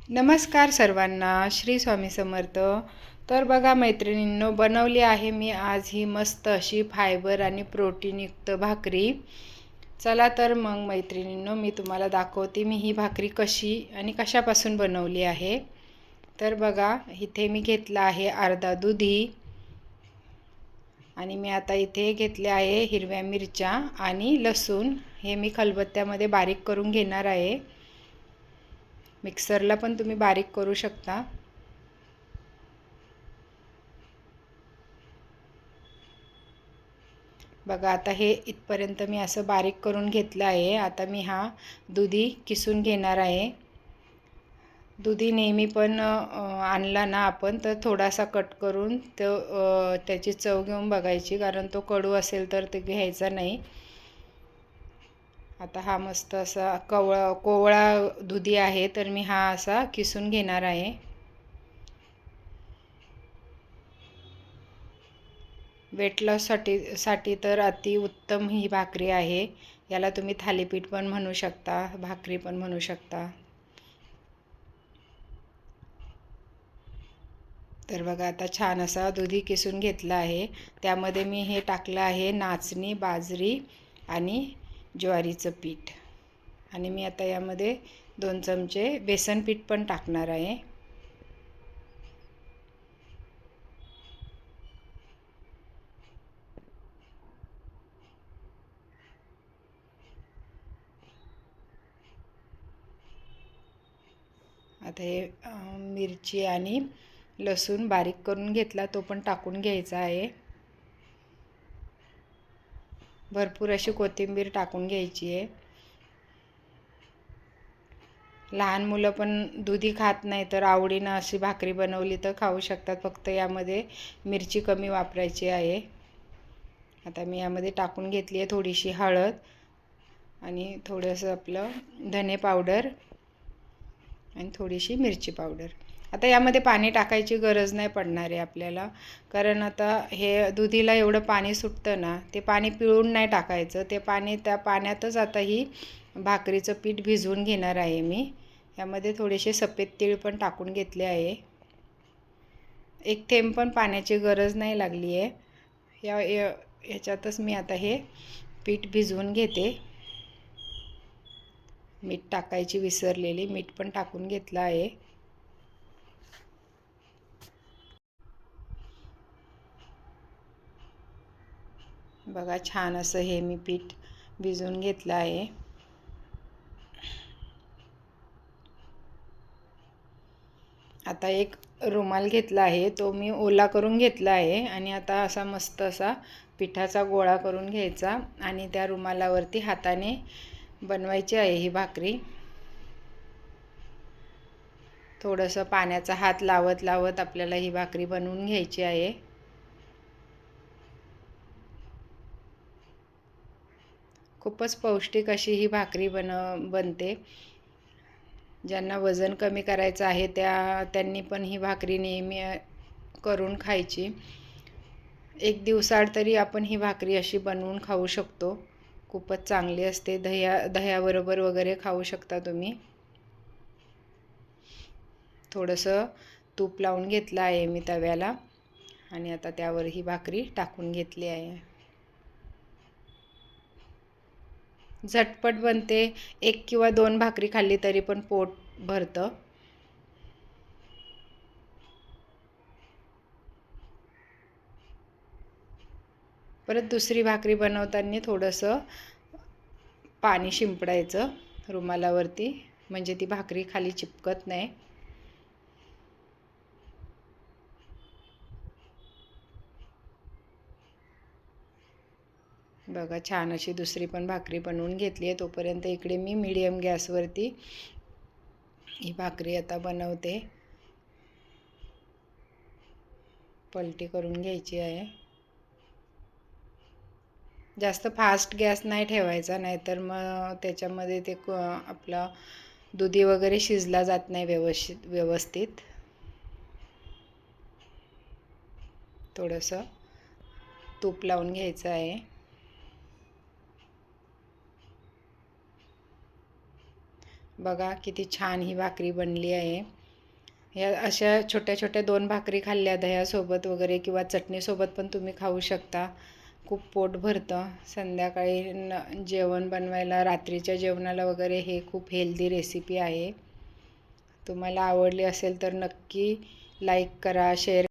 नमस्कार सर्वांना, श्री स्वामी समर्थ. तर बघा मैत्रिणींनो, बनवली आहे मी आज ही मस्त अशी फायबर आणि प्रोटीनयुक्त भाकरी. चला तर मग मैत्रिणींनो, मी तुम्हाला दाखवते मी ही भाकरी कशी आणि कशापासून बनवली आहे. तर बघा, इथे मी घेतला आहे अर्धा दुधी आणि मी आता इथे घेतले आहे हिरव्या मिरच्या आणि लसूण. हे मी खलबत्त्यामध्ये बारीक करून घेणार आहे. मिक्सरला पण तुम्ही बारीक करू शकता. बघा, आता हे इथपर्यंत मी असं बारीक करून घेतलं आहे. आता मी हा दुधी किसून घेणार आहे. दुधी नेहमी पण आणला ना आपण तर थोडासा कट करून त्याची चव घेऊन बघायची, कारण तो कडू असेल तर ते घ्यायचा नाही. आता हा मस्त असा कोवळा दुधी आहे, तर मी हा असा किसून घेणार आहे. वेट लॉससाठी तर अति उत्तम ही भाकरी आहे. याला तुम्ही थालीपीठ पण म्हणू शकता, भाकरी पण म्हणू शकता. तर बघा, आता छान असा दुधी किसून घेतला आहे. त्यामध्ये मी हे टाकलं आहे नाचणी, बाजरी आणि ज्वारीचं पीठ. आणि मी आता यामध्ये 2 चमचे बेसन पीठ पण टाकणार आहे. आता हे मिरची आणि लसूण बारीक करून घेतला तो पण टाकून घ्यायचा आहे. भरपूर अशी कोथिंबीर टाकून घ्यायची आहे. लहान मुलं पण दुधी खात नाही, तर आवडीनं अशी भाकरी बनवली तर खाऊ शकतात. फक्त यामध्ये मिरची कमी वापरायची आहे. आता मी यामध्ये टाकून घेतली आहे थोडीशी हळद आणि थोडंसं आपलं धने पावडर आणि थोडीशी मिरची पावडर. आता यामध्ये पाणी टाकायची गरज नाही पडणार आहे आपल्याला, कारण आता हे दुधीला एवढं पाणी सुटतं ना, ते पाणी पिळून नाही टाकायचं. त्या पाण्यातच आता ही भाकरीचं पीठ भिजवून घेणार आहे मी. यामध्ये थोडेसे सफेद तीळ पण टाकून घेतले आहे. एक थेंब पण पाण्याची गरज नाही लागली आहे. ह्याच्यातच मी आता हे पीठ भिजवून घेते. मीठ टाकायची विसरलेली, मीठ पण टाकून घेतलं आहे. बघा, छान असं हे मी पीठ भिजवून घेतलं आहे. आता एक रुमाल घेतला आहे, तो मी ओला करून घेतला आहे आणि आता असा मस्त असा पिठाचा गोळा करून घ्यायचा आणि त्या रुमालावरती हाताने बनवायची आहे ही भाकरी. थोडंसं पाण्याचा हात लावत लावत आपल्याला ही भाकरी बनवून घ्यायची आहे. खूपच पौष्टिक अशी ही भाकरी बनते. ज्यांना वजन कमी करायचं आहे त्यांनी पण ही भाकरी नेहमी करून खायची. एक दिवसाआड तरी आपण ही भाकरी अशी बनवून खाऊ शकतो. खूपच चांगली असते. दह्याबरोबर वगैरे खाऊ शकता तुम्ही. थोडंसं तूप लावून घेतलं आहे मी तव्याला आणि आता त्यावर ही भाकरी टाकून घेतली आहे. झटपट बनते. 1 किंवा 2 भाकरी खाल्ली तरी पण पोट भरतं. परत दुसरी भाकरी बनवताना थोडंसं पाणी शिंपडायचं रुमालावरती, म्हणजे ती भाकरी खाली चिपकत नाही. बघा, छान अशी दुसरी पण भाकरी बनवून घेतली आहे. तोपर्यंत इकडे मी मीडियम गॅसवरती ही भाकरी आता बनवते. पलटी करून घ्यायची आहे. जास्त फास्ट गॅस नाही ठेवायचा, नाहीतर मग त्याच्यामध्ये ते आपला दुधी वगैरे शिजला जात नाही व्यवस्थित. थोडंसं तूप लावून घ्यायचं आहे. बघा, किती छान ही भाकरी बनली आहे. ह्या अशा छोट्या छोट्या 2 भाकरी खाल्ल्या दह्यासोबत वगैरे किंवा चटणीसोबत पण तुम्ही खाऊ शकता. खूप पोट भरतं. संध्याकाळी जेवण बनवायला, रात्रीच्या जेवणाला वगैरे हे खूप हेल्दी रेसिपी आहे. तुम्हाला आवडली असेल तर नक्की लाईक करा, शेअर